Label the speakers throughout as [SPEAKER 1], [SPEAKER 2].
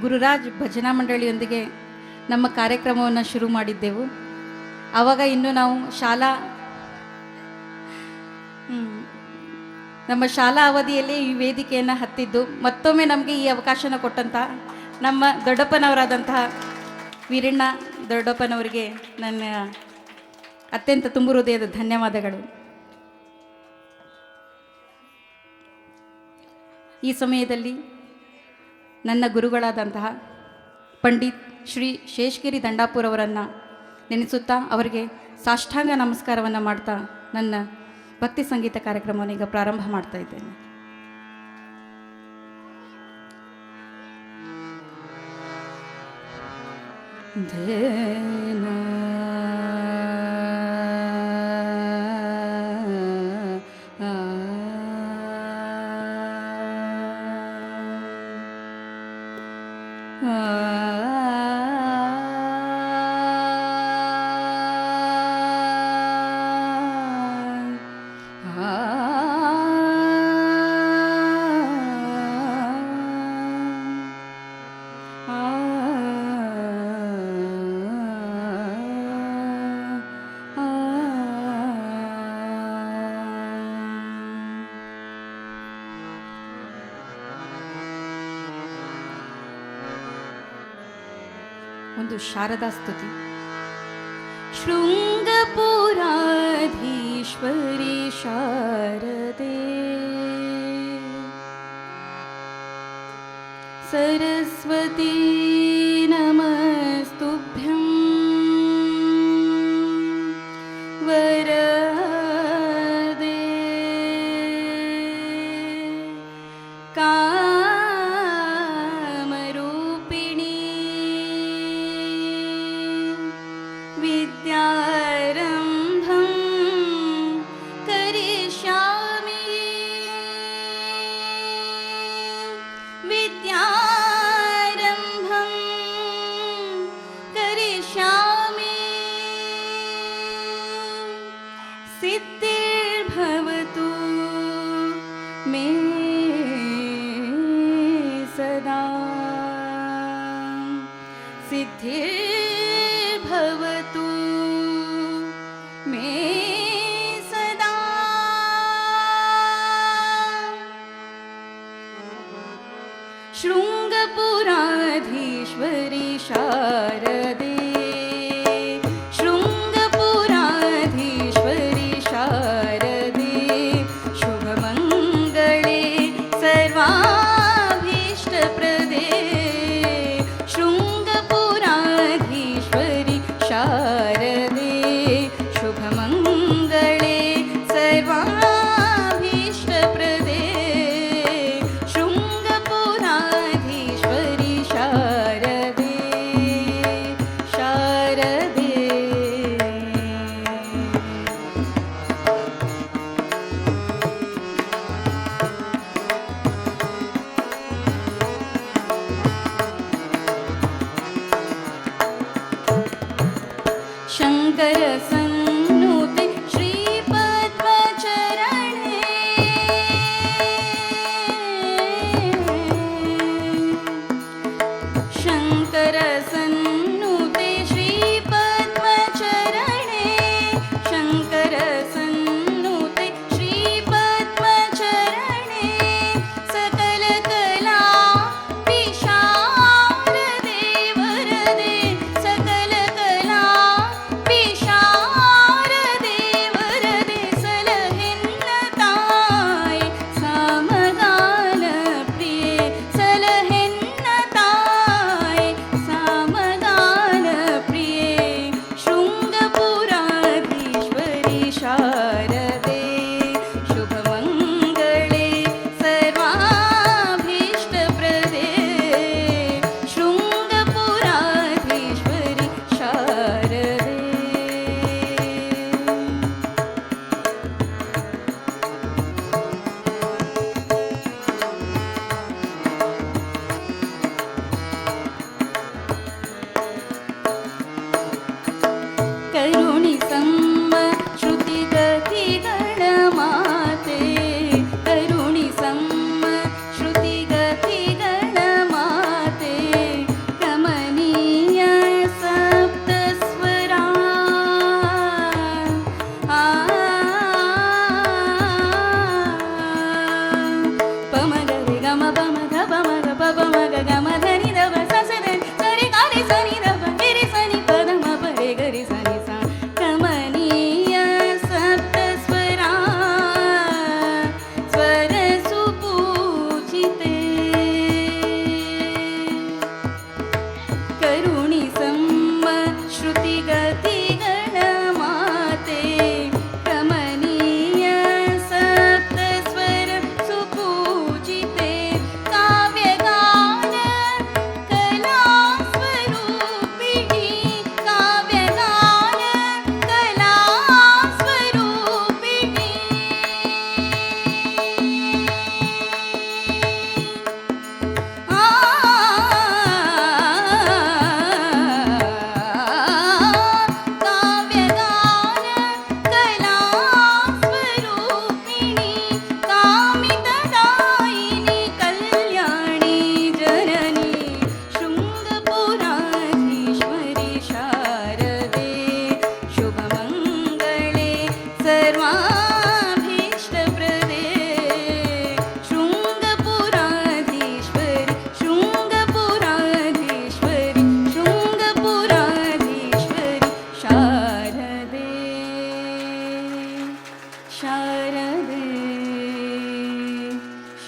[SPEAKER 1] ಗುರುರಾಜ್ ಭಜನಾ ಮಂಡಳಿಯೊಂದಿಗೆ ನಮ್ಮ ಕಾರ್ಯಕ್ರಮವನ್ನು ಶುರು ಮಾಡಿದ್ದೆವು. ಆವಾಗ ಇನ್ನು ನಾವು ನಮ್ಮ ಶಾಲಾ ಅವಧಿಯಲ್ಲಿ ಈ ವೇದಿಕೆಯನ್ನು ಹತ್ತಿದ್ದು, ಮತ್ತೊಮ್ಮೆ ನಮಗೆ ಈ ಅವಕಾಶನ ಕೊಟ್ಟಂಥ ನಮ್ಮ ದೊಡ್ಡಪ್ಪನವರಾದಂತಹ ವೀರಣ್ಣ ದೊಡ್ಡಪ್ಪನವರಿಗೆ ನನ್ನ ಅತ್ಯಂತ ತುಂಬು ಹೃದಯದ ಧನ್ಯವಾದಗಳು. ಈ ಸಮಯದಲ್ಲಿ ನನ್ನ ಗುರುಗಳಾದಂತಹ ಪಂಡಿತ್ ಶ್ರೀ ಶೇಷಗಿರಿ ದಂಡಾಪುರ ಅವರನ್ನು ನೆನೆಸುತ್ತಾ ಅವರಿಗೆ ಸಾಷ್ಟಾಂಗ ನಮಸ್ಕಾರವನ್ನು ಮಾಡ್ತಾ ನನ್ನ ಭಕ್ತಿ ಸಂಗೀತ ಕಾರ್ಯಕ್ರಮವನ್ನು ಈಗ ಪ್ರಾರಂಭ ಮಾಡ್ತಾ ಇದ್ದೇನೆ. ಒಂದು ಶಾರದಾ ಸ್ತುತಿ. ಶೃಂಗಪುರಾಧೀಶ್ವರಿ ಶಾರದೆ ಸರಸ್ವತಿ ನಮಸ್ತುಭ್ಯಂ ವರದೆ विद्यारम्भं करिष्यामि विद्यारम्भं करिष्यामि सिद्धिर्भवतु मे सदा सिद्धिर्भवतु मे सदा. शृंगपुराधीश्वरी शारदे शृंगपुराधीश्वरी शारदे शुभमंगले सर्वाभीष्टप्रदे शृंगपुराधीश्वरी शारदे शुभमंगले सर्वाभीष्टप्रदे शृंगपुराधीश्वरी शारदे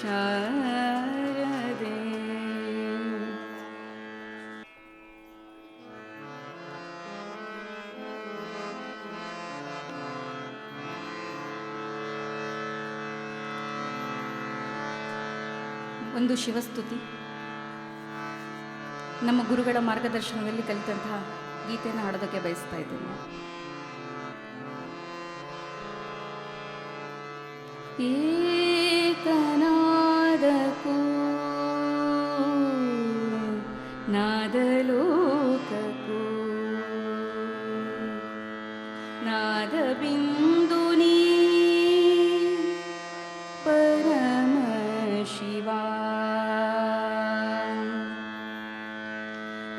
[SPEAKER 1] ಶಾರದೆ. ಒಂದು ಶಿವಸ್ತುತಿ, ನಮ್ಮ ಗುರುಗಳ ಮಾರ್ಗದರ್ಶನದಲ್ಲಿ ಕಲಿತಂತಹ ಗೀತೆಯನ್ನು ಹಾಡೋದಕ್ಕೆ ಬಯಸ್ತಾ ಇದ್ದೇನೆ. ಏಕನಾದಕ್ಕೂ ನಾದಲೋಕಕ್ಕೂ ನಾದಬಿಂದು ನೀ ಪರಮ ಶಿವ.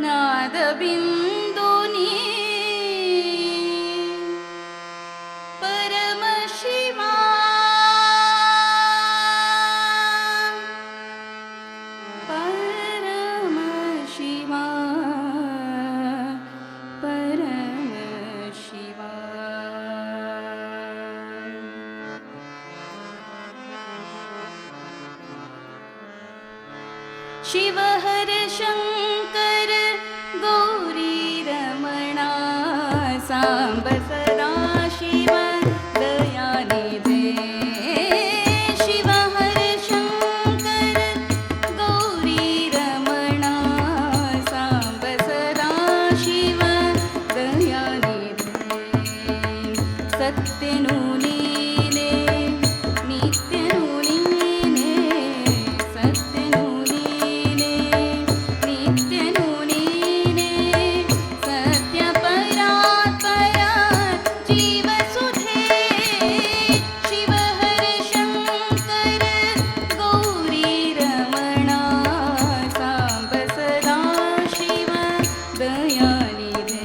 [SPEAKER 1] ನಾದಬಿಂದು ನೀ ಪರಮ ಶಿವ. ಪರಮ ಶಿವ ಪರಮ ಶಿವ. ಶಿವ ಹರ ಶಂಕರ ಗೌರಿ ರಮಣ ಸಾಂಬ ಸದಾ ಶಿವ ದಯಾನಿಧೆ. ಶಿವ ಹರ ಶಂಕರ ಗೌರಿ ರಮಣ ಸಾಂಬ ಸದಾ ಶಿವ ದಯಾನಿಧೆ. ಸತ್ಯನು ನೀನೇ ನಿತ್ಯನು ನೀನೇ. ಸತ್ಯನು ನೀನೇ ನಿತ್ಯನು ನೀನೇ. ಸತ್ಯ ಪರಾತ್ಪರ ಜೀವಸುಧೇ. ಶಿವ ಹರ ಶಂಕರ ಗೌರಿ ರಮಣ ಸಾಂಬ ಸದಾ ಶಿವ ದಯಾನಿಧೆ.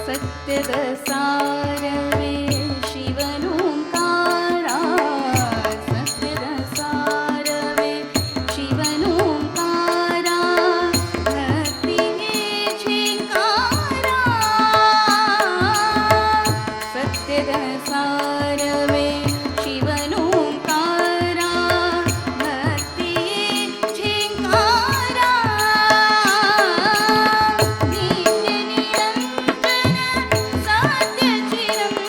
[SPEAKER 1] ಸತ್ಯದ ಸಾರವೇ ಶಿವನೋಂಕಾರ. ಸತ್ಯದ ಸಾರವೇ ಶಿವನೋಂಕಾರ. ಭಕ್ತಿಗೆ ಝೇಂಕಾರ. ಸತ್ಯದ ಸಾರವೇ ಶಿವನೋಂಕಾರ. ಭಕ್ತಿಗೆ ಝೇಂಕಾರ. ನಿತ್ಯ ನಿರಂಜನ ಸತ್ಯ ಚಿರಂಜನ.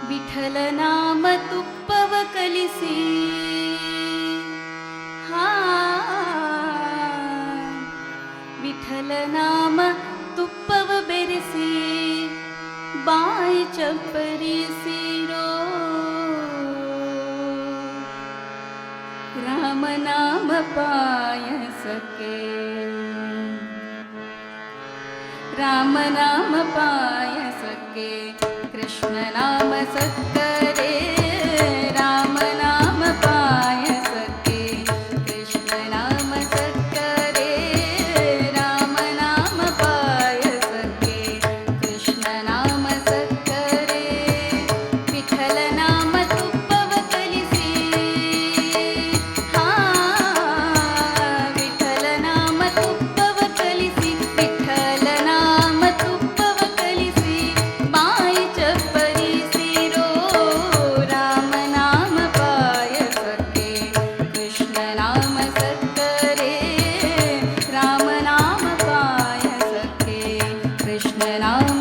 [SPEAKER 1] ವಿಠಲ ನಾಮ ತುಪ್ಪವ ಕಲಿಸಿ ಹಾ ವಿಠಲ ನಾಮ ತುಪ್ಪವ ಬೆರೆಸಿ ಬಾಯಿ ಚಪ್ಪರಿಸಿರೋ ರಾಮನಾಮ ಪಾಯಸಕ್ಕೆ ರಾಮನಾಮ ಪಾಯಸಕ್ಕೆ ಕೃಷ್ಣ ನಾಮ ಸಕ್ಕರೆ ರಾಮನಾಮ ಪಾಯಸಕ್ಕೆ ಕೃಷ್ಣ ನಾಮ ಸಕ್ಕರೆ ರಾಮನಾಮ ಪಾಯಸಕ್ಕೆ ಕೃಷ್ಣ ನಾಮ ಸಕ್ಕರೆ ವಿಠಲ ನಾಮ ತುಪ್ಪವ ಕಲಿಸಿ ಹಾ ವಿಠಲ ನಾಮ ತುಪ್ಪವ ಕಲಿಸಿ ವಿಠಲ ನಾಮ ತುಪ್ಪವ ಕಲಿಸಿ ಬಾಯಿ ಚಪ್ಪರಿಸಿರೋ ರಾಮನಾಮ ಪಾಯಸಕ್ಕೆ ಕೃಷ್ಣ ನಾಮ ಸಕ್ಕರೆ ರಾಮನಾಮ ಪಾಯಸಕ್ಕೆ ಕೃಷ್ಣ ನಾಮ